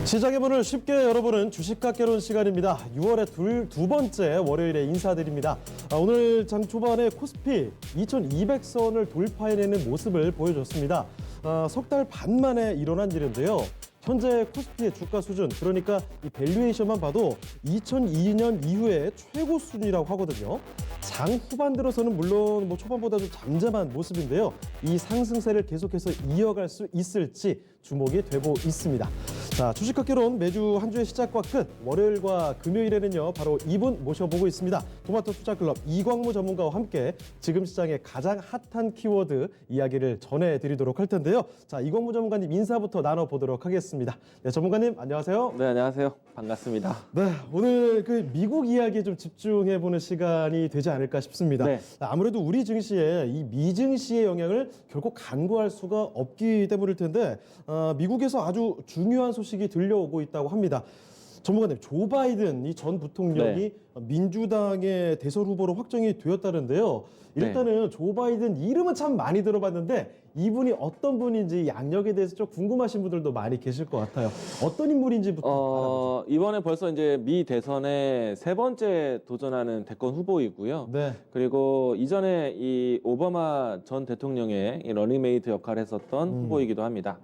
시장의 문을 쉽게 열어보는 주식학개론 시간입니다. 6월의 두 번째 월요일에 인사드립니다. 오늘 장 초반에 코스피 2200선을 돌파해내는 모습을 보여줬습니다. 석 달 반 만에 일어난 일인데요. 현재 코스피의 주가 수준, 그러니까 이 밸류에이션만 봐도 2002년 이후에 최고 수준이라고 하거든요. 장 후반 들어서는 물론 초반보다 좀 잠잠한 모습인데요. 이 상승세를 계속해서 이어갈 수 있을지 주목이 되고 있습니다. 자, 주식학개론 매주 한 주의 시작과 끝, 월요일과 금요일에는요, 바로 이분 모셔보고 있습니다. 토마토 투자클럽 이광무 전문가와 함께 지금 시장의 가장 핫한 키워드 이야기를 전해드리도록 할 텐데요. 자, 이광무 전문가님 인사부터 나눠보도록 하겠습니다. 네, 전문가님 안녕하세요. 네, 안녕하세요. 반갑습니다. 네, 오늘 그 미국 이야기에 좀 집중해보는 시간이 되지 않을까 싶습니다. 네. 아무래도 우리 증시에 이 미증시의 영향을 결코 간과할 수가 없기 때문일 텐데 미국에서 아주 중요한 소식이 들려오고 있다고 합니다. 전문가님, 조 바이든 이 전 부통령이 민주당의 대선 후보로 확정이 되었다는데요. 일단은 조 바이든 이름은 참 많이 들어봤는데 이분이 어떤 분인지 양력에 대해서 좀 궁금하신 분들도 많이 계실 것 같아요. 어떤 인물인지부터 알아보죠. 이번에 벌써 이제 미 대선에 세 번째 도전하는 대권 후보이고요. 네. 그리고 이전에 이 오바마 전 대통령의 이 러닝메이트 역할을 했었던 후보이기도 합니다.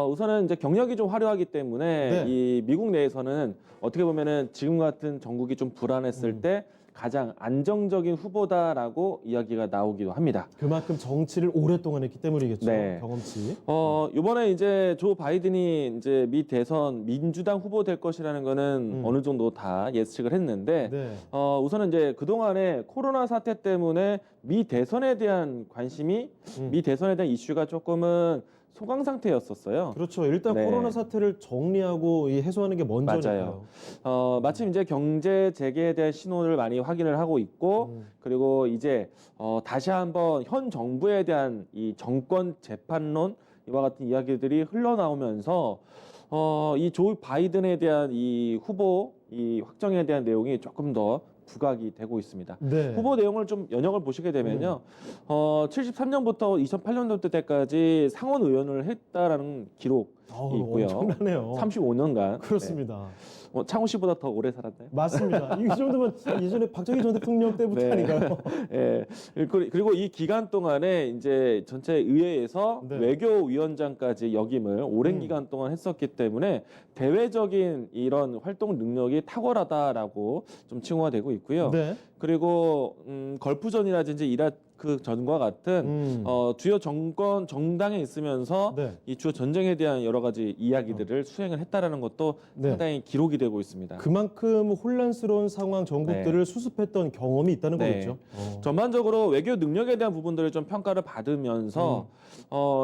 우선은 이제 경력이 좀 화려하기 때문에 네. 이 미국 내에서는 어떻게 보면은 지금 같은 정국이 좀 불안했을 때 가장 안정적인 후보다라고 이야기가 나오기도 합니다. 그만큼 정치를 오랫동안 했기 때문이겠죠. 네. 경험치. 이번에 이제 조 바이든이 이제 미 대선 민주당 후보 될 것이라는 거는 어느 정도 다 예측을 했는데, 네. 우선은 이제 그동안에 코로나 사태 때문에 미 대선에 대한 관심이, 미 대선에 대한 이슈가 조금은 소강 상태였었어요. 그렇죠. 일단 네. 코로나 사태를 정리하고 해소하는 게 먼저니까요. 맞아요. 마침 이제 경제 재개에 대한 신호를 많이 확인을 하고 있고, 그리고 이제 다시 한번 현 정부에 대한 이 정권 재판론 이와 같은 이야기들이 흘러나오면서 이 조 바이든에 대한 이 후보 이 확정에 대한 내용이 조금 더 부각이 되고 있습니다. 네. 후보 내용을 좀 연역을 보시게 되면요, 73년부터 2008년도 때까지 상원 의원을 했다라는 기록이 있고요. 엄청나네요. 35년간. 그렇습니다. 네. 창호 씨보다 더 오래 살았나요? 맞습니다. 이 정도면 예전에 박정희 전 대통령 때부터 네. 아닌가요? 예. 그리고 이 기간 동안에 이제 전체 의회에서 네. 외교위원장까지 역임을 오랜 기간 동안 했었기 때문에 대외적인 이런 활동 능력이 탁월하다라고 좀 칭호가 되고 있고요. 네. 그리고 걸프전이라든지 이라크 전과 같은 주요 정당에 있으면서 네. 이 주요 전쟁에 대한 여러 가지 이야기들을 수행을 했다라는 것도 네. 상당히 기록이 되고 있습니다. 그만큼 혼란스러운 상황 전국들을 수습했던 경험이 있다는 네. 거겠죠. 전반적으로 외교 능력에 대한 부분들을 좀 평가를 받으면서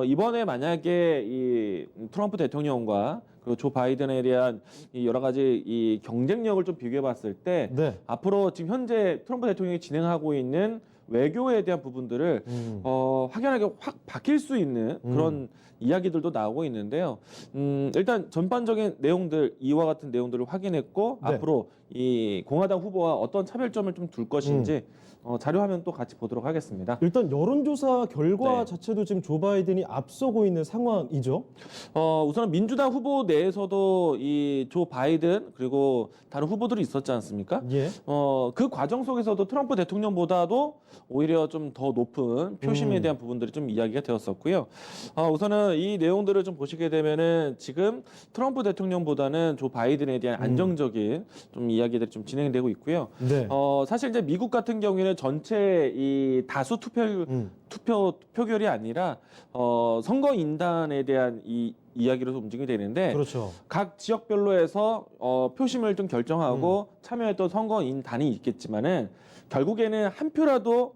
이번에 만약에 이 트럼프 대통령과 그리고 조 바이든에 대한 이 여러 가지 이 경쟁력을 좀 비교해 봤을 때 네. 앞으로 지금 현재 트럼프 대통령이 진행하고 있는 외교에 대한 부분들을 확연하게 확 바뀔 수 있는 그런 이야기들도 나오고 있는데요. 일단 전반적인 내용들, 이와 같은 내용들을 확인했고 네. 앞으로 이 공화당 후보와 어떤 차별점을 좀 둘 것인지 자료 화면 또 같이 보도록 하겠습니다. 일단 여론조사 결과 네. 자체도 지금 조 바이든이 앞서고 있는 상황이죠. 우선 민주당 후보 내에서도 이 조 바이든 그리고 다른 후보들이 있었지 않습니까? 예. 그 과정 속에서도 트럼프 대통령보다도 오히려 좀 더 높은 표심에 대한 부분들이 좀 이야기가 되었었고요. 우선은 이 내용들을 좀 보시게 되면은 지금 트럼프 대통령보다는 조 바이든에 대한 안정적인 좀 이야기들이 좀 진행되고 있고요. 네. 사실 이제 미국 같은 경우에는 전체 이 다수 투표결이 아니라 선거 인단에 대한 이 이야기로 움직이게 되는데 그렇죠. 각 지역별로 해서 표심을 좀 결정하고 참여했던 선거인단이 있겠지만은 결국에는 한 표라도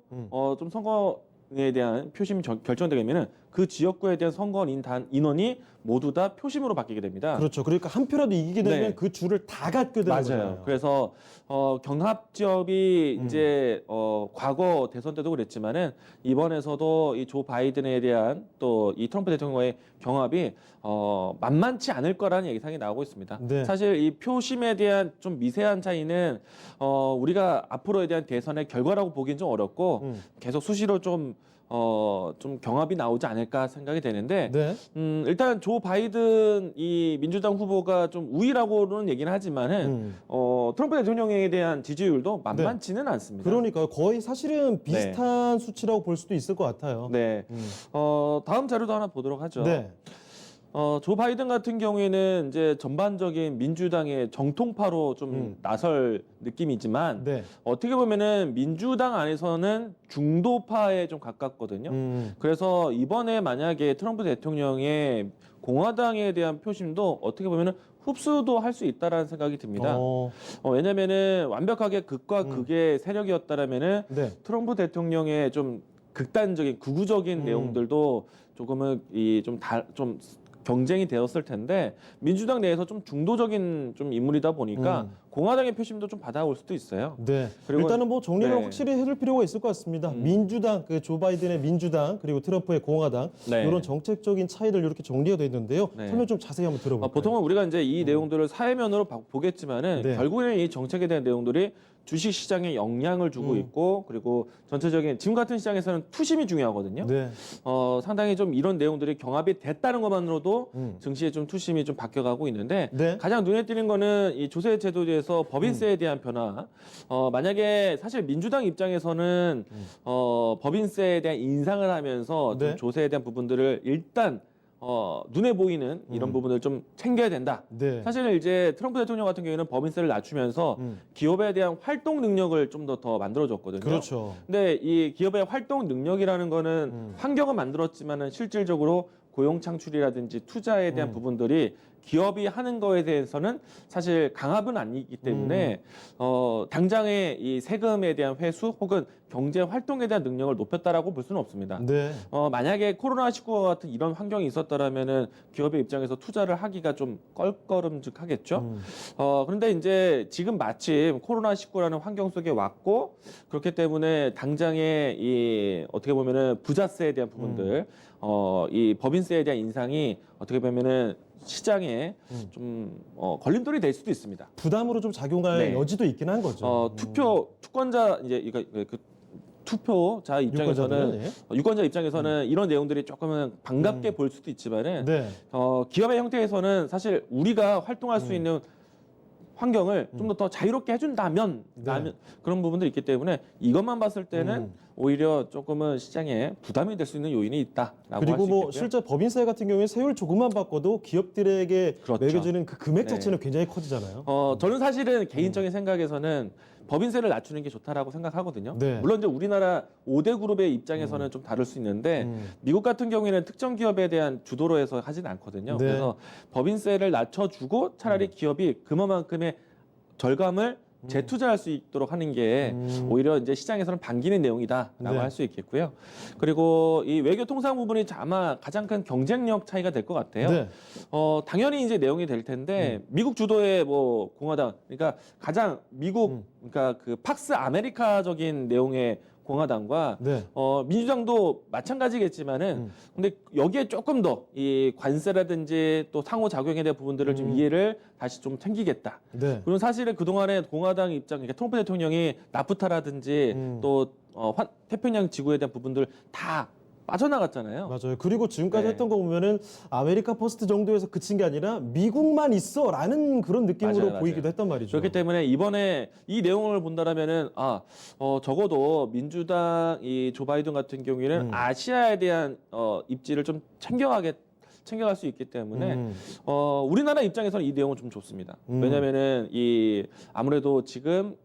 좀 선거에 대한 표심이 결정되면은 그 지역구에 대한 선거인단 인원이 모두 다 표심으로 바뀌게 됩니다. 그렇죠. 그러니까 한 표라도 이기게 되면 네. 그 줄을 다 갖게 되는 맞아요. 거잖아요. 그래서 경합 지역이 이제 과거 대선 때도 그랬지만은 이번에서도 이 조 바이든에 대한 또 이 트럼프 대통령과의 경합이 만만치 않을 거라는 예상이 나오고 있습니다. 네. 사실 이 표심에 대한 좀 미세한 차이는 우리가 앞으로에 대한 대선의 결과라고 보기는 좀 어렵고 계속 수시로 좀 좀 경합이 나오지 않을까 생각이 되는데 네. 일단 조 바이든 이 민주당 후보가 좀 우위라고는 얘기는 하지만은 트럼프 대통령에 대한 지지율도 만만치는 않습니다. 그러니까요. 거의 사실은 비슷한 수치라고 볼 수도 있을 것 같아요. 네. 다음 자료도 하나 보도록 하죠. 네. 조 바이든 같은 경우에는 이제 전반적인 민주당의 정통파로 좀 나설 느낌이지만 네. 어떻게 보면은 민주당 안에서는 중도파에 좀 가깝거든요. 그래서 이번에 만약에 트럼프 대통령의 공화당에 대한 표심도 어떻게 보면은 흡수도 할 수 있다라는 생각이 듭니다. 왜냐면은 완벽하게 극과 극의 세력이었다라면은 네. 트럼프 대통령의 좀 극단적인 극우적인 내용들도 조금은 좀 경쟁이 되었을 텐데 민주당 내에서 좀 중도적인 좀 인물이다 보니까 공화당의 표심도 좀 받아올 수도 있어요. 네. 그리고 일단은 뭐 정리를 네. 확실히 해둘 필요가 있을 것 같습니다. 민주당, 그 조 바이든의 민주당 그리고 트럼프의 공화당 네. 이런 정책적인 차이들 이렇게 정리가 돼 있는데요. 네. 설명 좀 자세히 한번 들어볼까요? 보통은 우리가 이제 이 내용들을 사회면으로 보겠지만은 네. 결국에는 이 정책에 대한 내용들이 주식 시장에 영향을 주고 있고 그리고 전체적인 지금 같은 시장에서는 투심이 중요하거든요. 네. 상당히 좀 이런 내용들이 경합이 됐다는 것만으로도 증시에 좀 투심이 좀 바뀌어가고 있는데 네. 가장 눈에 띄는 거는 이 조세 제도에서 법인세에 대한 변화. 만약에 사실 민주당 입장에서는 법인세에 대한 인상을 하면서 좀 네. 조세에 대한 부분들을 일단 눈에 보이는 이런 부분을 좀 챙겨야 된다. 네. 사실은 이제 트럼프 대통령 같은 경우에는 법인세를 낮추면서 기업에 대한 활동 능력을 좀 더 만들어줬거든요. 그렇죠. 근데 이 기업의 활동 능력이라는 거는 환경은 만들었지만은 실질적으로 고용 창출이라든지 투자에 대한 부분들이 기업이 하는 거에 대해서는 사실 강압은 아니기 때문에 당장의 이 세금에 대한 회수 혹은 경제 활동에 대한 능력을 높였다라고 볼 수는 없습니다. 네. 만약에 코로나19와 같은 이런 환경이 있었다라면은 기업의 입장에서 투자를 하기가 좀 껄끄름직하겠죠. 그런데 이제 지금 마침 코로나19라는 환경 속에 왔고 그렇기 때문에 당장의 이 어떻게 보면은 부자세에 대한 부분들, 이 법인세에 대한 인상이 어떻게 보면은 시장에 좀 걸림돌이 될 수도 있습니다. 부담으로 좀 작용할 네. 여지도 있긴 한 거죠. 투권자 이제 이거 그 투표자 입장에서는 유권자들은, 유권자 입장에서는 이런 내용들이 조금은 반갑게 볼 수도 있지만은 네. 기업의 형태에서는 사실 우리가 활동할 수 있는 환경을 좀 더 자유롭게 해준다면 네. 그런 부분들이 있기 때문에 이것만 봤을 때는 오히려 조금은 시장에 부담이 될 수 있는 요인이 있다라고 할 수 그리고 있겠고요. 뭐 실제 법인세 같은 경우에 세율 조금만 바꿔도 기업들에게 그렇죠. 매겨지는 그 금액 네. 자체는 굉장히 커지잖아요. 저는 사실은 개인적인 생각에서는 법인세를 낮추는 게 좋다라고 생각하거든요. 네. 물론 이제 우리나라 5대 그룹의 입장에서는 좀 다를 수 있는데 미국 같은 경우에는 특정 기업에 대한 주도로 해서 하진 않거든요. 네. 그래서 법인세를 낮춰주고 차라리 기업이 그만큼의 절감을 재투자할 수 있도록 하는 게 오히려 이제 시장에서는 반기는 내용이다라고 네. 할 수 있겠고요. 그리고 이 외교 통상 부분이 아마 가장 큰 경쟁력 차이가 될 것 같아요. 네. 당연히 이제 내용이 될 텐데 미국 주도의 뭐 공화당, 그러니까 가장 미국, 그러니까 그 팍스 아메리카적인 내용의 공화당과 네. 민주당도 마찬가지겠지만은 근데 여기에 조금 더 이 관세라든지 또 상호작용에 대한 부분들을 좀 이해를 다시 좀 챙기겠다. 네. 그리고 사실은 그동안에 공화당 입장, 그러니까 트럼프 대통령이 나프타라든지 또 태평양 지구에 대한 부분들 다 빠져나갔잖아요. 맞아요. 그리고 지금까지 네. 했던 거 보면은 아메리카 퍼스트 정도에서 그친 게 아니라 미국만 있어라는 그런 느낌으로 맞아요. 보이기도 했단 말이죠. 그렇기 때문에 이번에 이 내용을 본다라면은 적어도 민주당 이 조 바이든 같은 경우에는 아시아에 대한 입지를 좀 챙겨갈 수 있기 때문에 우리나라 입장에서는 이 내용은 좀 좋습니다. 왜냐면은 이 아무래도 지금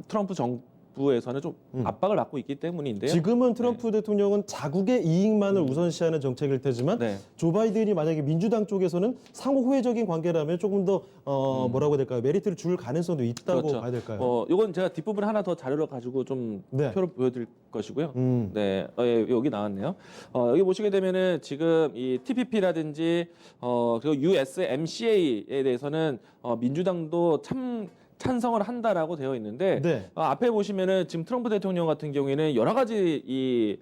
트럼프 정부에서는 좀 압박을 받고 있기 때문인데요. 지금은 트럼프 대통령은 자국의 이익만을 우선시하는 정책일 테지만 네. 조 바이든이 만약에 민주당 쪽에서는 상호 호혜적인 관계라면 조금 더 뭐라고 해야 될까요? 메리트를 줄 가능성도 있다고 그렇죠. 봐야 될까요? 이건 제가 뒷부분 하나 더 자료를 가지고 좀 네. 표를 보여드릴 것이고요. 네, 여기 나왔네요. 여기 보시게 되면은 지금 이 TPP라든지 그리고 USMCA에 대해서는 민주당도 찬성을 한다라고 되어 있는데 네. 앞에 보시면은 지금 트럼프 대통령 같은 경우에는 여러 가지 이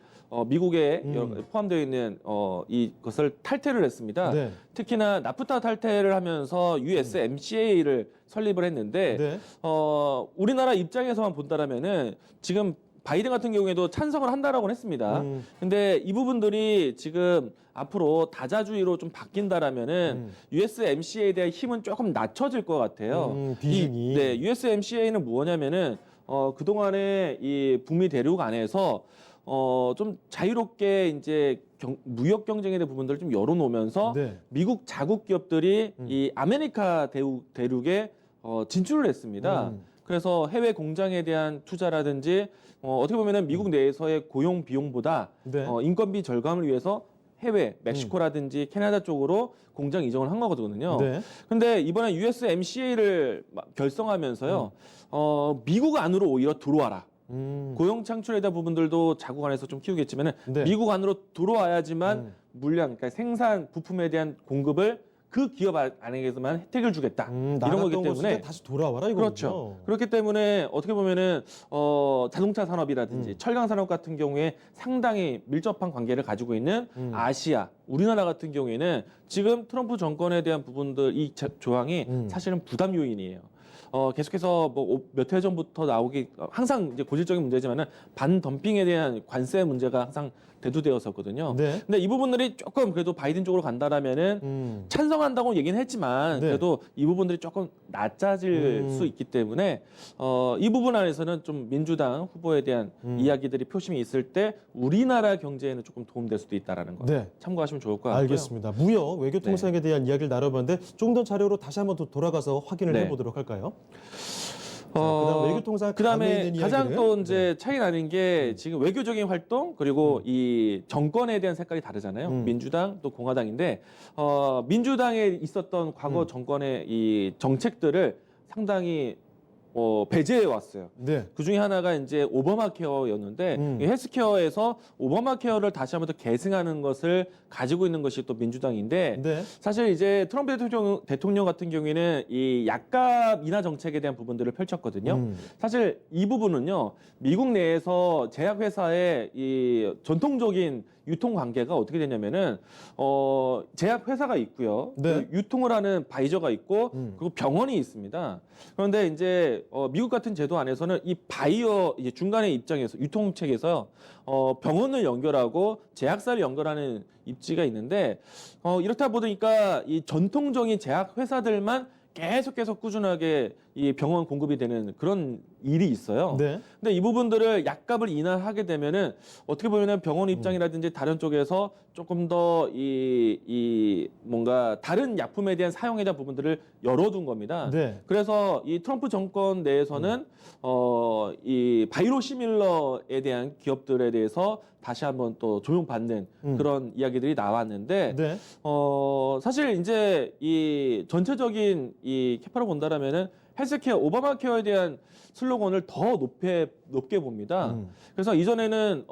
미국에 포함되어 있는 이것을 탈퇴를 했습니다. 네. 특히나 나프타 탈퇴를 하면서 USMCA를 설립을 했는데 네. 우리나라 입장에서만 본다라면은 지금 바이든 같은 경우에도 찬성을 한다라고 했습니다. 근데 이 부분들이 지금 앞으로 다자주의로 좀 바뀐다라면은 USMCA에 대한 힘은 조금 낮춰질 것 같아요. 비중이. 네, USMCA는 뭐냐면은 그동안에 이 북미 대륙 안에서 좀 자유롭게 이제 무역 경쟁에 대한 부분들을 좀 열어놓으면서 네. 미국 자국 기업들이 이 아메리카 대륙에 진출을 했습니다. 그래서 해외 공장에 대한 투자라든지 어떻게 보면은 미국 내에서의 고용 비용보다 네. 인건비 절감을 위해서 해외 멕시코라든지 캐나다 쪽으로 공장 이전을 한 거거든요. 네. 근데 이번에 USMCA를 결성하면서요. 미국 안으로 오히려 들어와라. 고용 창출에 대한 부분들도 자국 안에서 좀 키우겠지만은 네. 미국 안으로 들어와야지만 물량, 그러니까 생산 부품에 대한 공급을 그 기업 안에게서만 혜택을 주겠다. 이런 거기 나갔던 곳에 때문에 다시 돌아와라 이거죠. 그렇죠. 그렇기 때문에 어떻게 보면은 자동차 산업이라든지 철강 산업 같은 경우에 상당히 밀접한 관계를 가지고 있는 아시아, 우리나라 같은 경우에는 지금 트럼프 정권에 대한 부분들 이 조항이 사실은 부담 요인이에요. 계속해서 뭐 몇 해 전부터 나오기 항상 이제 고질적인 문제지만은 반덤핑에 대한 관세 문제가 항상 대두되었었거든요. 네. 근데 이 부분들이 조금 그래도 바이든 쪽으로 간다라면은 찬성한다고 얘기는 했지만 네. 그래도 이 부분들이 조금 낮아질 수 있기 때문에 이 부분 안에서는 좀 민주당 후보에 대한 이야기들이 표심이 있을 때 우리나라 경제에는 조금 도움될 수도 있다라는 거 네. 참고하시면 좋을 것 같고요. 알겠습니다. 무역 외교 통상에 대한 이야기를 나눠봤는데 좀 더 자료로 다시 한번 더 돌아가서 확인을 네. 해보도록 할까요? 그다음 외교 통상 그다음에 가장 이야기는? 또 이제 차이 나는 게 지금 외교적인 활동 그리고 이 정권에 대한 색깔이 다르잖아요. 민주당 또 공화당인데 민주당에 있었던 과거 정권의 이 정책들을 상당히 배제해 왔어요. 네. 그 중에 하나가 이제 오바마 케어였는데 이 헬스케어에서 오바마 케어를 다시 한번 더 계승하는 것을 가지고 있는 것이 또 민주당인데 네. 사실 이제 트럼프 대통령 같은 경우에는 이 약값 인하 정책에 대한 부분들을 펼쳤거든요. 사실 이 부분은요 미국 내에서 제약회사의 이 전통적인 유통 관계가 어떻게 되냐면은 제약회사가 있고요. 네. 그 유통을 하는 바이저가 있고 그리고 병원이 있습니다. 그런데 이제 미국 같은 제도 안에서는 이 바이어 이제 중간의 입장에서 유통책에서 병원을 연결하고 제약사를 연결하는 입지가 있는데 이렇다 보니까 이 전통적인 제약 회사들만 계속해서 꾸준하게 이 병원 공급이 되는 그런 일이 있어요. 네. 근데 이 부분들을 약값을 인하하게 되면은 어떻게 보면은 병원 입장이라든지 다른 쪽에서 조금 더 이 뭔가 다른 약품에 대한 사용에 대한 부분들을 열어둔 겁니다. 네. 그래서 이 트럼프 정권 내에서는 이 바이오시밀러에 대한 기업들에 대해서 다시 한번 또 조명받는 그런 이야기들이 나왔는데 네. 사실 이제 이 전체적인 이 캐파로 본다라면은 헬스케어, 오바마 케어에 대한 슬로건을 더 높게 봅니다. 그래서 이전에는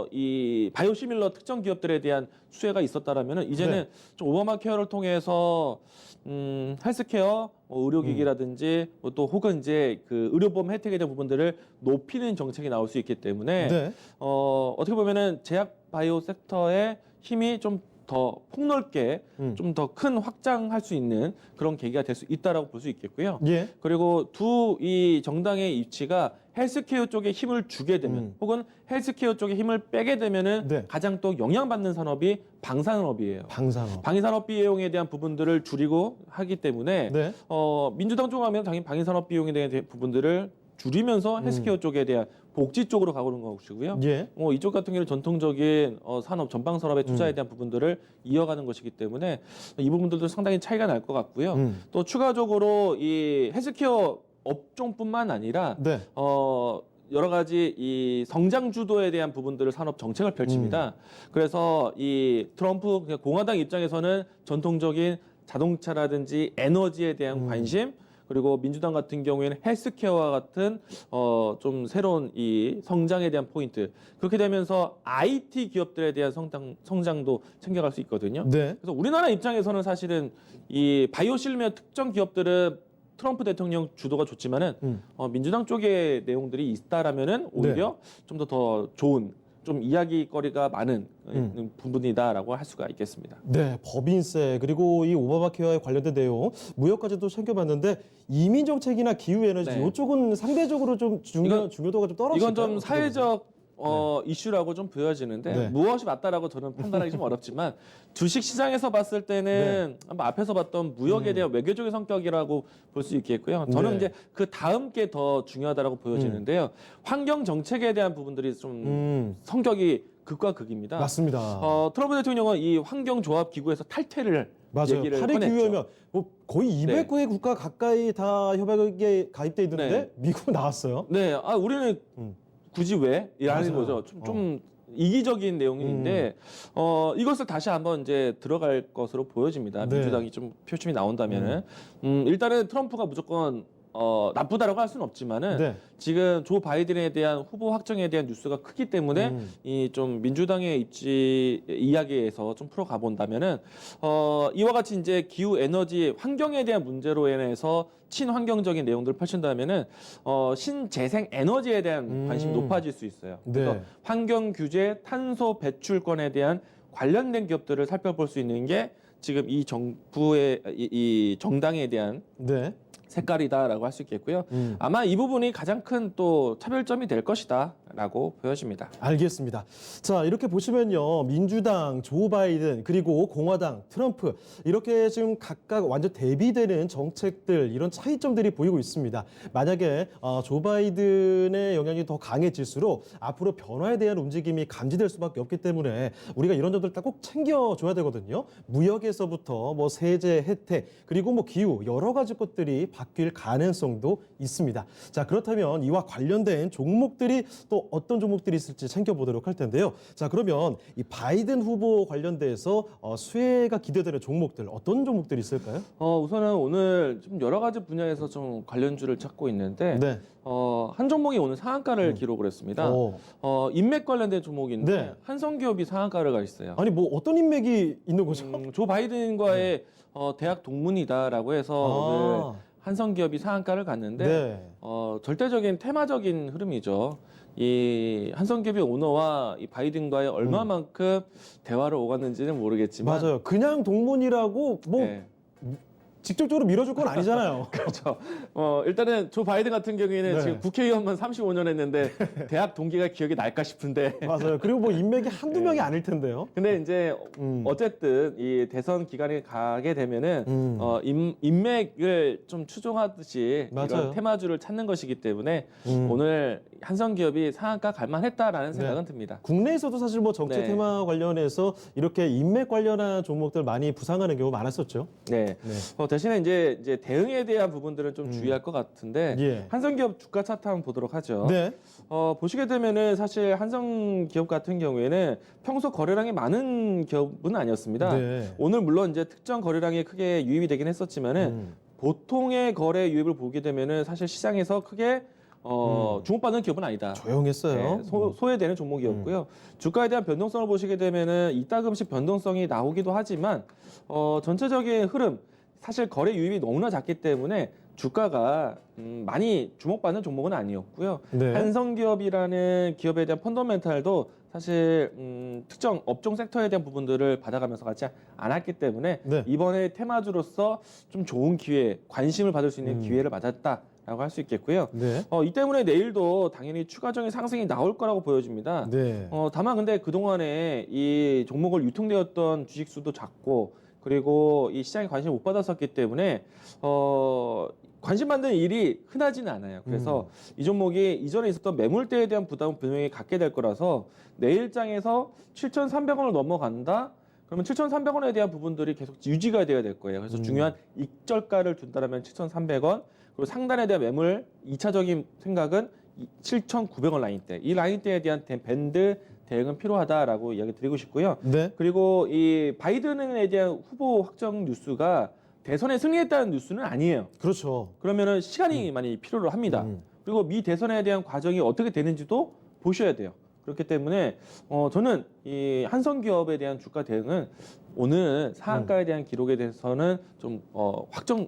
이 바이오시밀러 특정 기업들에 대한 수혜가 있었다라면은 이제는 네. 좀 오바마 케어를 통해서 헬스케어, 의료기기라든지 또 혹은 이제 그 의료보험 혜택에 대한 부분들을 높이는 정책이 나올 수 있기 때문에 네. 어떻게 보면은 제약 바이오 섹터의 힘이 좀 더 폭넓게 좀 더 큰 확장할 수 있는 그런 계기가 될 수 있다라고 볼 수 있겠고요. 예. 그리고 이 정당의 위치가 헬스케어 쪽에 힘을 주게 되면 혹은 헬스케어 쪽에 힘을 빼게 되면은 네. 가장 또 영향받는 산업이 방산업이에요. 방산업. 방위산업 비용에 대한 부분들을 줄이고 하기 때문에 네. 민주당 쪽 하면 당연히 방위산업 비용에 대한 부분들을 줄이면서 헬스케어 쪽에 대한 복지 쪽으로 가고는 것이고요. 예. 이쪽 같은 경우는 전통적인 산업 전방 산업의 투자에 대한 부분들을 이어가는 것이기 때문에 이 부분들도 상당히 차이가 날 것 같고요. 또 추가적으로 이 헬스케어 업종뿐만 아니라 네. 여러 가지 이 성장 주도에 대한 부분들을 산업 정책을 펼칩니다. 그래서 이 트럼프 공화당 입장에서는 전통적인 자동차라든지 에너지에 대한 관심 그리고 민주당 같은 경우에는 헬스케어와 같은 좀 새로운 이 성장에 대한 포인트 그렇게 되면서 IT 기업들에 대한 성장도 챙겨갈 수 있거든요. 네. 그래서 우리나라 입장에서는 사실은 이 바이오실메어 특정 기업들은 트럼프 대통령 주도가 좋지만은 민주당 쪽의 내용들이 있다라면은 오히려 좀 더 좋은 좀 이야기거리가 많은 부분이다라고 할 수가 있겠습니다. 네, 법인세 그리고 이 오바마 케어에 관련된 내용 무역까지도 챙겨봤는데 이민 정책이나 기후 에너지 네. 이쪽은 상대적으로 좀 중요도가 좀 떨어지죠. 이건 좀 사회적 이슈라고 좀 보여지는데 네. 무엇이 맞다라고 저는 판단하기 좀 어렵지만 주식 시장에서 봤을 때는 아마 앞에서 봤던 무역에 대한 외교적인 성격이라고 볼 수 있겠고요. 저는 네. 이제 그 다음 게 더 중요하다고 보여지는데요. 환경 정책에 대한 부분들이 좀 성격이 극과 극입니다. 맞습니다. 트럼프 대통령은 이 환경조합 기구에서 탈퇴를 맞아요. 얘기를 파리 꺼냈죠. 기후협약 뭐 거의 200개의 국가 가까이 다 협약에 가입돼 있는데 네. 미국 나왔어요. 네, 우리는 굳이 왜? 이라는 맞아요. 거죠. 좀 이기적인 내용인데 이것을 다시 한번 이제 들어갈 것으로 보여집니다. 네. 민주당이 좀 표심이 나온다면은 일단은 트럼프가 무조건 나쁘다라고 할 수는 없지만은 네. 지금 조 바이든에 대한 후보 확정에 대한 뉴스가 크기 때문에 이 좀 민주당의 입지 이야기에서 좀 풀어가 본다면은 이와 같이 이제 기후 에너지 환경에 대한 문제로 인해서 친환경적인 내용들을 펼친다면은 신재생 에너지에 대한 관심이 높아질 수 있어요. 그래서 네. 환경 규제, 탄소 배출권에 대한 관련된 기업들을 살펴볼 수 있는 게 지금 이 정부의 이 정당에 대한 네. 색깔이다라고 할 수 있겠고요. 아마 이 부분이 가장 큰 또 차별점이 될 것이다라고 보여집니다. 알겠습니다. 자, 이렇게 보시면요. 민주당, 조 바이든, 그리고 공화당, 트럼프 이렇게 지금 각각 완전 대비되는 정책들 이런 차이점들이 보이고 있습니다. 만약에 조 바이든의 영향이 더 강해질수록 앞으로 변화에 대한 움직임이 감지될 수밖에 없기 때문에 우리가 이런 점들 다 꼭 챙겨줘야 되거든요. 무역에서부터 뭐 세제 혜택 그리고 뭐 기후 여러 가지 것들이 바뀔 가능성도 있습니다. 자, 그렇다면 이와 관련된 종목들이 또 어떤 종목들이 있을지 챙겨보도록 할 텐데요. 자, 그러면 이 바이든 후보 관련돼서 수혜가 기대되는 종목들 어떤 종목들이 있을까요? 우선은 오늘 좀 여러 가지 분야에서 좀 관련주를 찾고 있는데 네. 한 종목이 오늘 상한가를 기록을 했습니다. 인맥 관련된 종목인데 네. 한성기업이 상한가를 가 있어요. 아니 뭐 어떤 인맥이 있는 거죠? 조 바이든과의 대학 동문이다라고 해서 오늘 한성기업이 상한가를 갔는데 네. 절대적인 테마적인 흐름이죠. 이 한성기업의 오너와 이 바이든과의 얼마만큼 대화를 오갔는지는 모르겠지만 맞아요. 그냥 동문이라고 뭐 네. 직접적으로 밀어줄 건 아니잖아요. 그렇죠. 일단은 조 바이든 같은 경우에는 네. 지금 국회의원만 35년 했는데 대학 동기가 기억이 날까 싶은데 맞아요. 그리고 뭐 인맥이 한두 명이 아닐 텐데요. 근데 이제 어쨌든 이 대선 기간이 가게 되면은 인맥을 좀 추종하듯이 맞아요. 이런 테마주를 찾는 것이기 때문에 오늘 한성기업이 상한가 갈만했다라는 생각은 듭니다. 국내에서도 사실 뭐 정책 네. 테마 관련해서 이렇게 인맥 관련한 종목들 많이 부상하는 경우 많았었죠. 네. 대신에 이제 대응에 대한 부분들은 좀 주의할 것 같은데 예. 한성기업 주가 차트 한번 보도록 하죠. 네. 보시게 되면은 사실 한성기업 같은 경우에는 평소 거래량이 많은 기업은 아니었습니다. 네. 오늘 물론 이제 특정 거래량이 크게 유입이 되긴 했었지만은 보통의 거래 유입을 보게 되면은 사실 시장에서 크게 주목받는 기업은 아니다. 조용했어요. 네, 소외되는 종목이었고요. 주가에 대한 변동성을 보시게 되면은 이따금씩 변동성이 나오기도 하지만 전체적인 흐름 사실 거래 유입이 너무나 작기 때문에 주가가 많이 주목받는 종목은 아니었고요. 네. 한성기업이라는 기업에 대한 펀더멘탈도 사실 특정 업종 섹터에 대한 부분들을 받아가면서 같지 않았기 때문에 네. 이번에 테마주로서 좀 좋은 기회, 관심을 받을 수 있는 기회를 맞았다라고 할 수 있겠고요. 네. 이 때문에 내일도 당연히 추가적인 상승이 나올 거라고 보여집니다. 네. 다만 근데 그동안에 이 종목을 유통되었던 주식 수도 작고 그리고 이 시장에 관심을 못 받았었기 때문에 관심 받는 일이 흔하지는 않아요. 그래서 이 종목이 이전에 있었던 매물대에 대한 부담은 분명히 갖게 될 거라서 내일장에서 7,300원을 넘어간다. 그러면 7,300원에 대한 부분들이 계속 유지가 돼야 될 거예요. 그래서 중요한 익절가를 둔다면 7,300원. 그리고 상단에 대한 매물 2차적인 생각은 7,900원 라인대. 이 라인대에 대한 밴드 대응은 필요하다라고 이야기 드리고 싶고요. 네. 그리고 이 바이든에 대한 후보 확정 뉴스가 대선에 승리했다는 뉴스는 아니에요. 그렇죠. 그러면은 시간이 많이 필요로 합니다. 그리고 미 대선에 대한 과정이 어떻게 되는지도 보셔야 돼요. 그렇기 때문에 저는 이 한성기업에 대한 주가 대응은 오늘 상한가에 대한 기록에 대해서는 좀 확정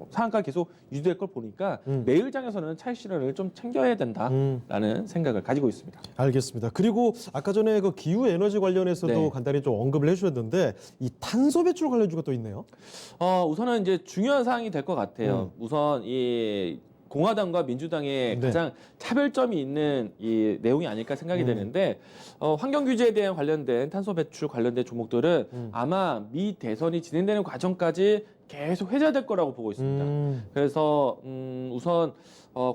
상한가 계속 유지될 걸 보니까 내일장에서는 차익 실현을 좀 챙겨야 된다라는 생각을 가지고 있습니다. 알겠습니다. 그리고 아까 전에 그 기후 에너지 관련해서도 네. 간단히 좀 언급을 해주셨는데 이 탄소 배출 관련주가 또 있네요. 우선은 이제 중요한 사항이 될 것 같아요. 우선 이 공화당과 민주당의 네. 가장 차별점이 있는 이 내용이 아닐까 생각이 되는데 환경 규제에 대한 관련된 탄소 배출 관련된 종목들은 아마 미 대선이 진행되는 과정까지 계속 회자될 거라고 보고 있습니다. 그래서 우선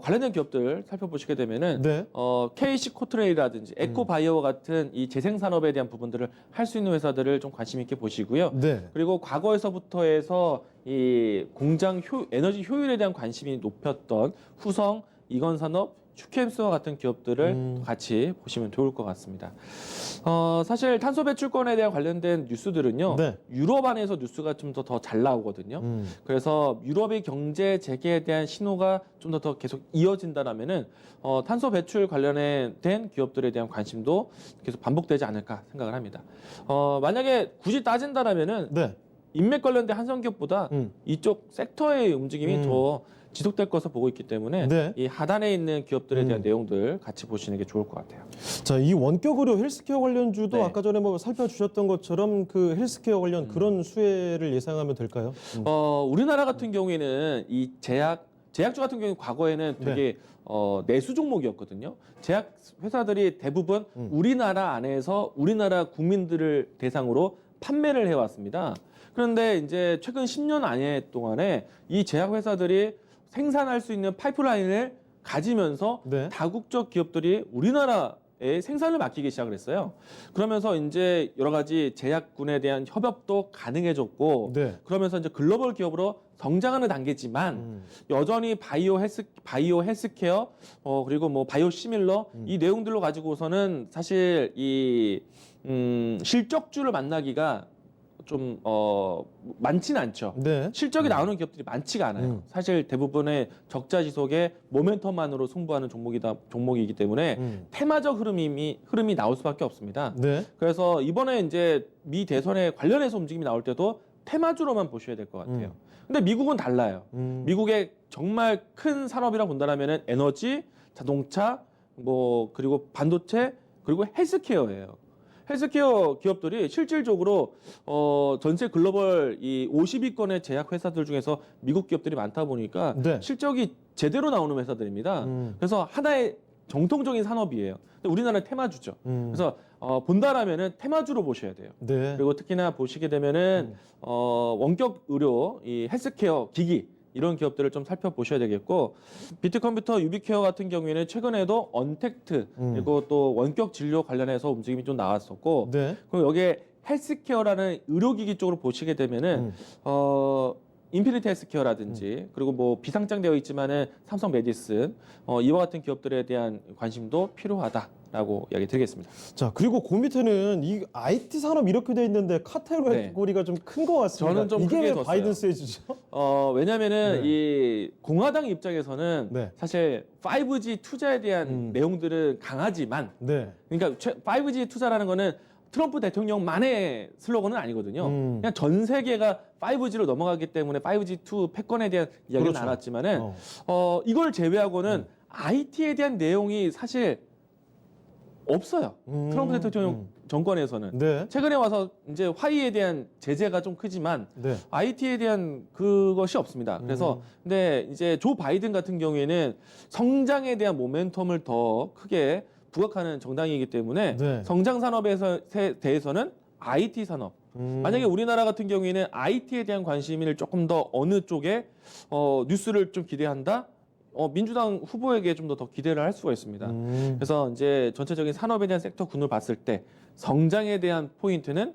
관련된 기업들 살펴보시게 되면은 네. KC 코트레일이라든지 에코바이오와 같은 이 재생 산업에 대한 부분들을 할 수 있는 회사들을 좀 관심 있게 보시고요. 네. 그리고 과거에서부터 해서 이 공장 에너지 효율에 대한 관심이 높였던 후성, 이건산업, 슈캠스와 같은 기업들을 같이 보시면 좋을 것 같습니다. 사실 탄소 배출권에 대한 관련된 뉴스들은요. 네. 유럽 안에서 뉴스가 좀 더 잘 나오거든요. 그래서 유럽의 경제 재개에 대한 신호가 좀 더 계속 이어진다라면은 탄소 배출 관련된 기업들에 대한 관심도 계속 반복되지 않을까 생각을 합니다. 만약에 굳이 따진다라면은 네. 인맥 관련된 한성기업보다 이쪽 섹터의 움직임이 더 지속될 것으로 보고 있기 때문에 네. 이 하단에 있는 기업들에 대한 내용들 같이 보시는 게 좋을 것 같아요. 자, 이 원격 의료 헬스케어 관련주도 네. 아까 전에 뭐 살펴주셨던 것처럼 그 헬스케어 관련 그런 수혜를 예상하면 될까요? 우리나라 같은 경우에는 이 제약주 같은 경우에 과거에는 되게 내수 종목이었거든요. 제약 회사들이 대부분 우리나라 안에서 우리나라 국민들을 대상으로 판매를 해왔습니다. 그런데 이제 최근 10년 안에 동안에 이 제약 회사들이 생산할 수 있는 파이프라인을 가지면서 네. 다국적 기업들이 우리나라에 생산을 맡기기 시작을 했어요. 그러면서 이제 여러 가지 제약군에 대한 협업도 가능해졌고, 네. 그러면서 이제 글로벌 기업으로 성장하는 단계지만 여전히 바이오 헬스케어 그리고 뭐 바이오 시밀러 이 내용들로 가지고서는 사실 이 실적주를 만나기가 좀 많지는 않죠. 네. 실적이 나오는 기업들이 많지가 않아요. 사실 대부분의 적자 지속의 모멘텀만으로 승부하는 종목이기 때문에 테마적 흐름이 나올 수밖에 없습니다. 네. 그래서 이번에 이제 미 대선에 관련해서 움직임이 나올 때도 테마주로만 보셔야 될 것 같아요. 근데 미국은 달라요. 미국의 정말 큰 산업이라 본다면은 에너지, 자동차, 뭐 그리고 반도체 그리고 헬스케어예요. 헬스케어 기업들이 실질적으로 전체 글로벌 이 50위권의 제약 회사들 중에서 미국 기업들이 많다 보니까 네. 실적이 제대로 나오는 회사들입니다. 그래서 하나의 정통적인 산업이에요. 근데 우리나라는 테마주죠. 그래서 본다라면은 테마주로 보셔야 돼요. 네. 그리고 특히나 보시게 되면은 원격 의료, 이 헬스케어 기기 이런 기업들을 좀 살펴보셔야 되겠고, 비트컴퓨터, 유비케어 같은 경우에는 최근에도 언택트 그리고 또 원격 진료 관련해서 움직임이 좀 나왔었고, 네. 그리고 여기에 헬스케어라는 의료기기 쪽으로 보시게 되면은 인피니티 헬스케어라든지 그리고 뭐 비상장되어 있지만은 삼성 메디슨 이와 같은 기업들에 대한 관심도 필요하다라고 이야기 드리겠습니다. 자, 그리고 그 밑에는 이 IT 산업 이렇게 돼 있는데 카테고리가 좀 큰 것 같습니다. 저는 좀 이게 크게 왜 뒀어요. 바이든 세주죠? 왜냐면은 이 공화당 입장에서는 네. 사실 5G 투자에 대한 내용들은 강하지만, 네. 그러니까 5G 투자라는 거는 트럼프 대통령만의 슬로건은 아니거든요. 그냥 전 세계가 5G로 넘어가기 때문에 5G2 패권에 대한 이야기는 그렇죠. 나눴지만은 이걸 제외하고는 IT에 대한 내용이 사실 없어요. 트럼프 대통령 정권에서는. 네. 최근에 와서 이제 화이에 대한 제재가 좀 크지만 네. IT에 대한 그것이 없습니다. 그래서 근데 이제 조 바이든 같은 경우에는 성장에 대한 모멘텀을 더 크게 부각하는 정당이기 때문에 네. 성장 산업에 대해서는 IT 산업. 만약에 우리나라 같은 경우에는 IT에 대한 관심을 조금 더 어느 쪽에 뉴스를 좀 기대한다? 민주당 후보에게 좀 더 기대를 할 수가 있습니다. 그래서 이제 전체적인 산업에 대한 섹터 군을 봤을 때 성장에 대한 포인트는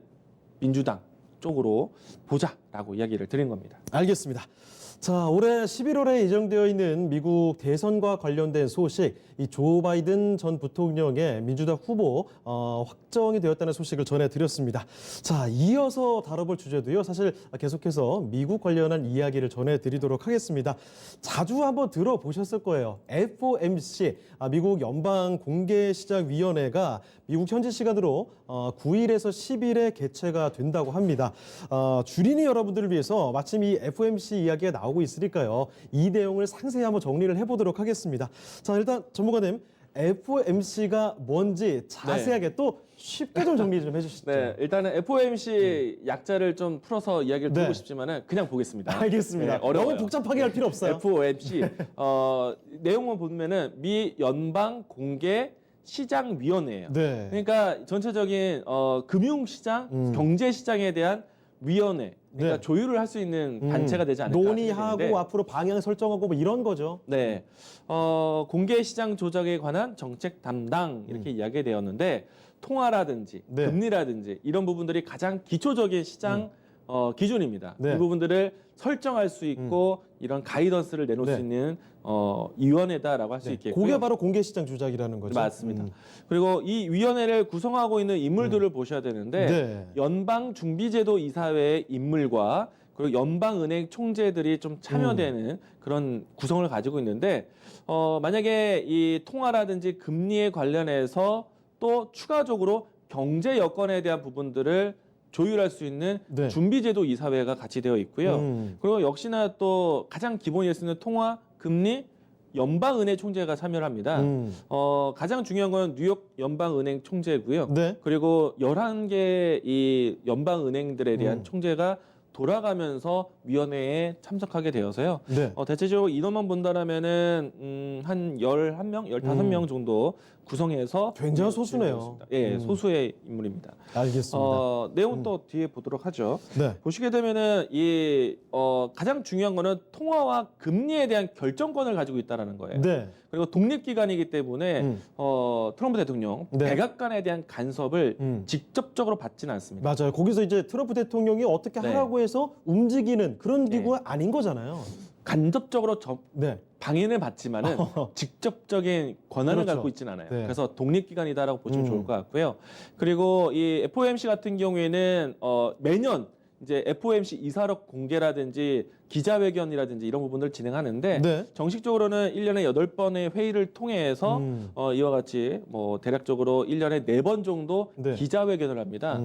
민주당 쪽으로 보자라고 이야기를 드린 겁니다. 알겠습니다. 자, 올해 11월에 예정되어 있는 미국 대선과 관련된 소식, 이 조 바이든 전 부통령의 민주당 후보 확정이 되었다는 소식을 전해드렸습니다. 자, 이어서 다뤄볼 주제도요. 사실 계속해서 미국 관련한 이야기를 전해드리도록 하겠습니다. 자주 한번 들어보셨을 거예요. FOMC, 미국 연방공개시장위원회가 미국 현지 시간으로 9일에서 10일에 개최가 된다고 합니다. 있습니다. 주린이 여러분들을 위해서 마침 이 FOMC 이야기가 나오고 있으니까요. 이 내용을 상세히 한번 정리를 해보도록 하겠습니다. 자, 일단 전문가님, FOMC가 뭔지 자세하게 또 쉽게 좀 정리 좀 해주시죠. 네, 일단은 FOMC 약자를 좀 풀어서 이야기를 네. 드리고 싶지만은 그냥 보겠습니다. 알겠습니다. 네, 어려워요. 너무 복잡하게 할 필요 없어요. FOMC 내용만 보면은 미 연방 공개 시장위원회예요. 네. 그러니까 전체적인 금융시장, 경제시장에 대한 위원회, 그러니까 네. 조율을 할 수 있는 단체가 되지 않을까 논의하고 생각되는데, 앞으로 방향 설정하고 뭐 이런 거죠. 네, 공개 시장 조작에 관한 정책 담당 이렇게 이야기되었는데 통화라든지 네. 금리라든지 이런 부분들이 가장 기초적인 시장 기준입니다. 네. 이 부분들을 설정할 수 있고 이런 가이던스를 내놓을 네. 수 있는 위원회다라고 할 수 네. 있겠고요. 그게 바로 공개 시장 조작이라는 거죠. 맞습니다. 그리고 이 위원회를 구성하고 있는 인물들을 보셔야 되는데 네. 연방준비제도 이사회의 인물과 그리고 연방은행 총재들이 좀 참여되는 그런 구성을 가지고 있는데 만약에 이 통화라든지 금리에 관련해서 또 추가적으로 경제 여건에 대한 부분들을 조율할 수 있는 네. 준비제도 이사회가 같이 되어 있고요. 그리고 역시나 또 가장 기본일 수 있는 통화, 금리, 연방은행 총재가 참여를 합니다. 가장 중요한 건 뉴욕 연방은행 총재고요. 네. 그리고 11개 이 연방은행들에 대한 총재가 돌아가면서 위원회에 참석하게 되어서요. 네. 대체적으로 인원만 본다라면은 한 11명, 15명 정도 구성해서 굉장히 소수네요. 진행하고 있습니다. 예, 소수의 인물입니다. 알겠습니다. 내용 또 뒤에 보도록 하죠. 네. 보시게 되면은 이 가장 중요한 거는 통화와 금리에 대한 결정권을 가지고 있다라는 거예요. 네. 그리고 독립기관이기 때문에 트럼프 대통령 네. 백악관에 대한 간섭을 직접적으로 받지는 않습니다. 맞아요. 거기서 이제 트럼프 대통령이 어떻게 네. 하라고 해서 움직이는 그런 기구가 아닌 거잖아요. 간접적으로 네. 방해는 받지만은 직접적인 권한을 그렇죠. 갖고 있지는 않아요. 네. 그래서 독립기관이다라고 보시면 좋을 것 같고요. 그리고 이 FOMC 같은 경우에는 매년 이제 FOMC 이사록 공개라든지 기자회견이라든지 이런 부분을 진행하는데 네. 정식적으로는 1년에 8번의 회의를 통해서 이와 같이 뭐 대략적으로 1년에 4번 정도 네. 기자회견을 합니다.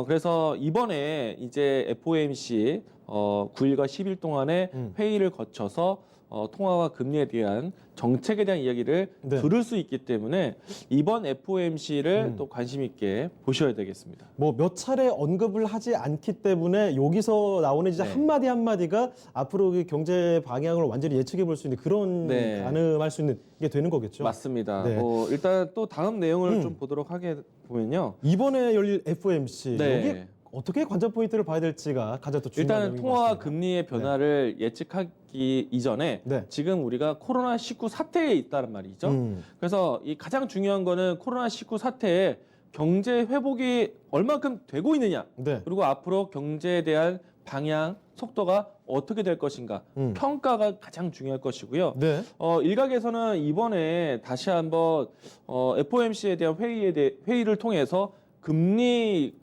그래서 이번에 이제 FOMC 9일과 10일 동안의 회의를 거쳐서 통화와 금리에 대한 정책에 대한 이야기를 네. 들을 수 있기 때문에 이번 FOMC를 또 관심 있게 보셔야 되겠습니다. 뭐 몇 차례 언급을 하지 않기 때문에 여기서 나오는 이제 네. 한마디 한마디가 앞으로 그 경제 방향을 완전히 예측해 볼 수 있는 그런 네. 가늠할 수 있는 게 되는 거겠죠. 맞습니다. 네. 일단 또 다음 내용을 좀 보도록 하게 보면요. 이번에 열릴 FOMC 네. 여기 어떻게 관전 포인트를 봐야 될지가 가장 또 중요한 일단은 내용인 것 통화와 같습니다. 금리의 변화를 예측하기 이전에 네. 지금 우리가 코로나19 사태에 있다는 말이죠. 그래서 이 가장 중요한 거는 코로나19 사태에 경제 회복이 얼마큼 되고 있느냐, 네. 그리고 앞으로 경제에 대한 방향, 속도가 어떻게 될 것인가, 평가가 가장 중요할 것이고요. 네. 일각에서는 이번에 다시 한번 FOMC에 대한 회의를 통해서 금리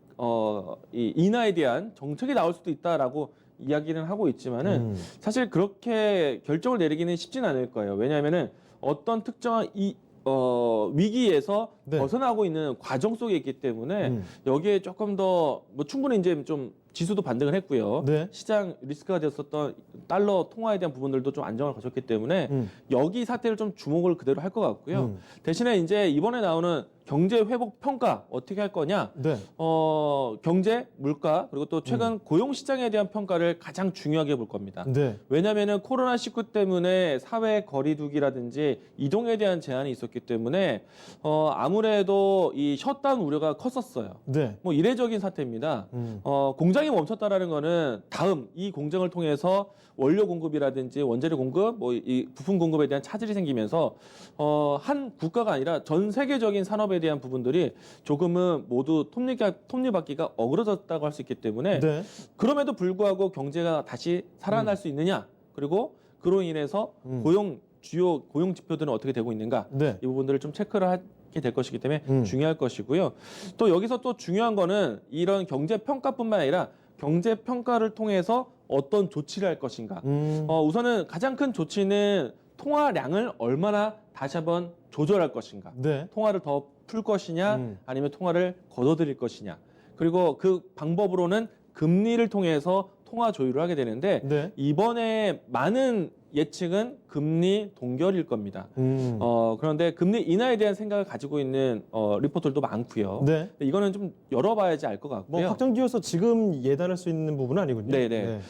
이 인하에 대한 정책이 나올 수도 있다라고 이야기는 하고 있지만은 사실 그렇게 결정을 내리기는 쉽지는 않을 거예요. 왜냐하면은 어떤 특정한 위기에서 네. 벗어나고 있는 과정 속에 있기 때문에 여기에 조금 더 뭐 충분히 이제 좀 지수도 반등을 했고요. 네. 시장 리스크가 되었었던 달러 통화에 대한 부분들도 좀 안정을 가졌기 때문에 여기 사태를 좀 주목을 그대로 할 것 같고요. 대신에 이제 이번에 나오는 경제 회복 평가 어떻게 할 거냐? 네. 경제, 물가 그리고 또 최근 고용 시장에 대한 평가를 가장 중요하게 볼 겁니다. 네. 왜냐하면은 코로나19 때문에 사회 거리두기라든지 이동에 대한 제한이 있었기 때문에 아무래도 이 셧다운 우려가 컸었어요. 네. 뭐 이례적인 사태입니다. 공장이 멈췄다라는 거는 다음 이 공정을 통해서 원료 공급이라든지 원재료 공급, 뭐 이 부품 공급에 대한 차질이 생기면서 한 국가가 아니라 전 세계적인 산업에 대한 부분들이 조금은 모두 톱니바퀴가 어그러졌다고 할 수 있기 때문에 네. 그럼에도 불구하고 경제가 다시 살아날 수 있느냐, 그리고 그로 인해서 주요 고용 지표들은 어떻게 되고 있는가, 네. 이 부분들을 좀 체크를 하게 될 것이기 때문에 중요할 것이고요. 또 여기서 또 중요한 거는 이런 경제 평가뿐만 아니라 경제 평가를 통해서 어떤 조치를 할 것인가. 우선은 가장 큰 조치는 통화량을 얼마나 다시 한번 조절할 것인가. 네. 통화를 더 풀 것이냐, 아니면 통화를 걷어들일 것이냐. 그리고 그 방법으로는 금리를 통해서 통화 조율을 하게 되는데 네. 이번에 많은 예측은 금리 동결일 겁니다. 그런데 금리 인하에 대한 생각을 가지고 있는 리포터들도 많고요. 네. 근데 이거는 좀 열어봐야지 알 것 뭐 같고요. 확정지어서 지금 예단할 수 있는 부분은 아니군요. 네네.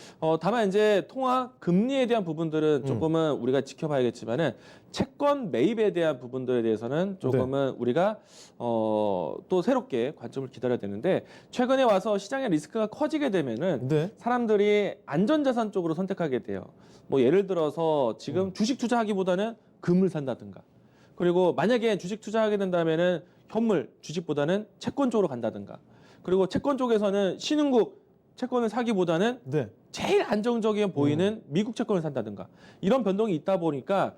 다만 이제 통화 금리에 대한 부분들은 조금은 우리가 지켜봐야겠지만은 채권 매입에 대한 부분들에 대해서는 조금은 우리가 또 새롭게 관점을 기다려야 되는데 최근에 와서 시장의 리스크가 커지게 되면은 네. 사람들이 안전자산 쪽으로 선택하게 돼요. 뭐 예를 들어서 지금 주식 투자하기보다는 금을 산다든가 그리고 만약에 주식 투자하게 된다면은 현물 주식보다는 채권 쪽으로 간다든가 그리고 채권 쪽에서는 신흥국 채권을 사기보다는 네. 제일 안정적이게 보이는 미국 채권을 산다든가 이런 변동이 있다 보니까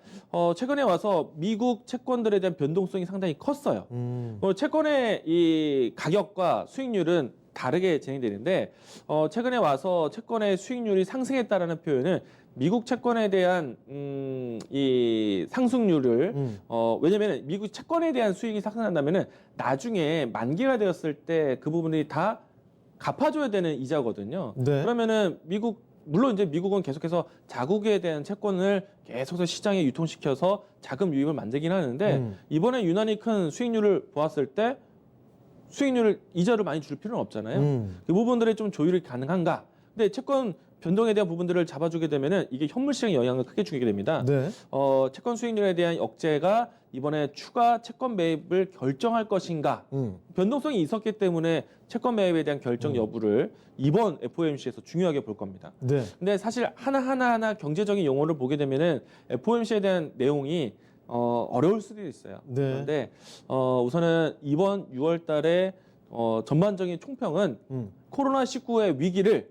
최근에 와서 미국 채권들에 대한 변동성이 상당히 컸어요. 채권의 이 가격과 수익률은 다르게 진행되는데 최근에 와서 채권의 수익률이 상승했다라는 표현은 미국 채권에 대한 이 상승률을 왜냐면은 미국 채권에 대한 수익이 상승한다면은 나중에 만기가 되었을 때 그 부분이 다 갚아줘야 되는 이자거든요. 네. 그러면은 물론 이제 미국은 계속해서 자국에 대한 채권을 계속해서 시장에 유통시켜서 자금 유입을 만들긴 하는데 이번에 유난히 큰 수익률을 보았을 때 수익률을 이자를 많이 줄 필요는 없잖아요. 그 부분들이 좀 조율이 가능한가? 근데 채권 변동에 대한 부분들을 잡아주게 되면은 이게 현물 시장에 영향을 크게 주게 됩니다. 네. 채권 수익률에 대한 억제가 이번에 추가 채권 매입을 결정할 것인가? 변동성이 있었기 때문에 채권 매입에 대한 결정 여부를 이번 FOMC에서 중요하게 볼 겁니다. 네. 근데 사실 하나하나 경제적인 용어를 보게 되면은 FOMC에 대한 내용이 어려울 수도 있어요. 네. 그런데 우선은 이번 6월 달에 전반적인 총평은 코로나19의 위기를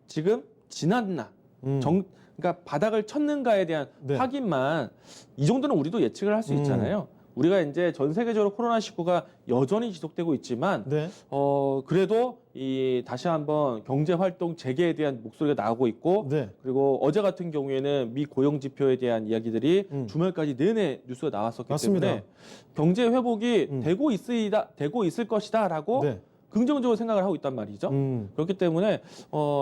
지금 지났나 그러니까 바닥을 쳤는가에 대한 네. 확인만 이 정도는 우리도 예측을 할 수 있잖아요. 우리가 이제 전 세계적으로 코로나19가 여전히 지속되고 있지만 네. 그래도 다시 한번 경제 활동 재개에 대한 목소리가 나오고 있고 네. 그리고 어제 같은 경우에는 미 고용 지표에 대한 이야기들이 주말까지 내내 뉴스가 나왔었기 맞습니다. 때문에 경제 회복이 되고 있을 것이다라고 네. 긍정적으로 생각을 하고 있단 말이죠. 그렇기 때문에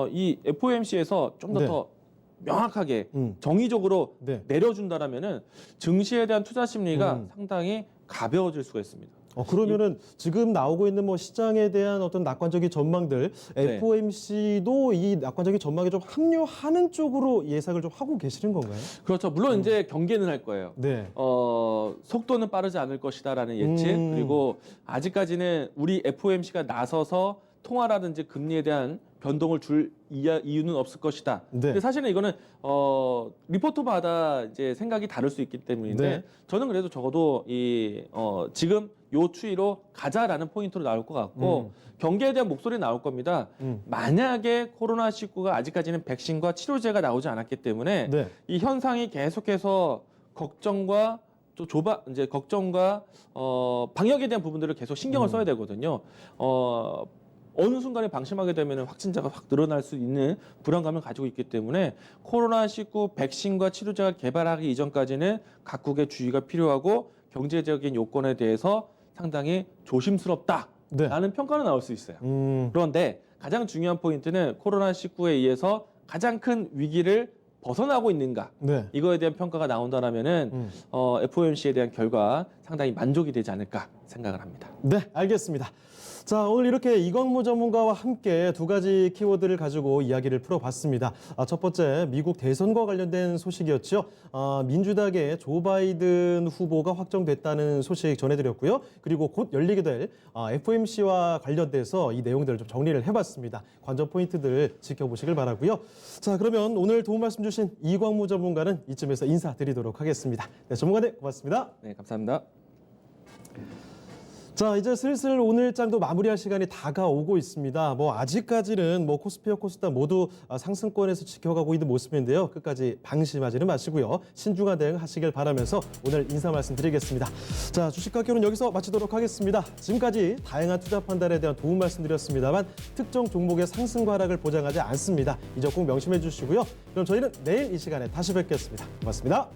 이 FOMC에서 좀 더 네. 명확하게 정의적으로 네. 내려준다라면은 증시에 대한 투자 심리가 상당히 가벼워질 수가 있습니다. 그러면은 지금 나오고 있는 뭐 시장에 대한 어떤 낙관적인 전망들, 네. FOMC도 이 낙관적인 전망에 좀 합류하는 쪽으로 예상을 좀 하고 계시는 건가요? 그렇죠. 물론 이제 경계는 할 거예요. 네. 속도는 빠르지 않을 것이다라는 예측 그리고 아직까지는 우리 FOMC가 나서서 통화라든지 금리에 대한 변동을 줄 이유는 없을 것이다. 네. 근데 사실은 이거는 리포터마다 이제 생각이 다를 수 있기 때문인데 네. 저는 그래도 적어도 지금 요 추이로 가자라는 포인트로 나올 것 같고 경계에 대한 목소리 나올 겁니다. 만약에 코로나19가 아직까지는 백신과 치료제가 나오지 않았기 때문에 네. 이 현상이 계속해서 걱정과 방역에 대한 부분들을 계속 신경을 써야 되거든요. 어느 순간에 방심하게 되면 확진자가 확 늘어날 수 있는 불안감을 가지고 있기 때문에 코로나19 백신과 치료제가 개발하기 이전까지는 각국의 주의가 필요하고 경제적인 요건에 대해서 상당히 조심스럽다라는 평가는 나올 수 있어요. 그런데 가장 중요한 포인트는 코로나19에 의해서 가장 큰 위기를 벗어나고 있는가 네. 이거에 대한 평가가 나온다라면은 FOMC에 대한 결과 상당히 만족이 되지 않을까 생각을 합니다. 네, 알겠습니다. 자, 오늘 이렇게 이광무 전문가와 함께 두 가지 키워드를 가지고 이야기를 풀어봤습니다. 첫 번째, 미국 대선과 관련된 소식이었죠. 민주당의 조 바이든 후보가 확정됐다는 소식 전해드렸고요. 그리고 곧 열리게 될 FOMC와 관련돼서 이 내용들을 좀 정리를 해봤습니다. 관전 포인트들 지켜보시길 바라고요. 자, 그러면 오늘 도움 말씀 주신 이광무 전문가는 이쯤에서 인사드리도록 하겠습니다. 네, 전문가님 고맙습니다. 네, 감사합니다. 자, 이제 슬슬 오늘 장도 마무리할 시간이 다가오고 있습니다. 아직까지는 코스피와 코스닥 모두 상승권에서 지켜가고 있는 모습인데요. 끝까지 방심하지는 마시고요. 신중한 대응하시길 바라면서 오늘 인사 말씀드리겠습니다. 자, 주식학교는 여기서 마치도록 하겠습니다. 지금까지 다양한 투자 판단에 대한 도움 말씀드렸습니다만 특정 종목의 상승과 하락을 보장하지 않습니다. 이 점 꼭 명심해 주시고요. 그럼 저희는 내일 이 시간에 다시 뵙겠습니다. 고맙습니다.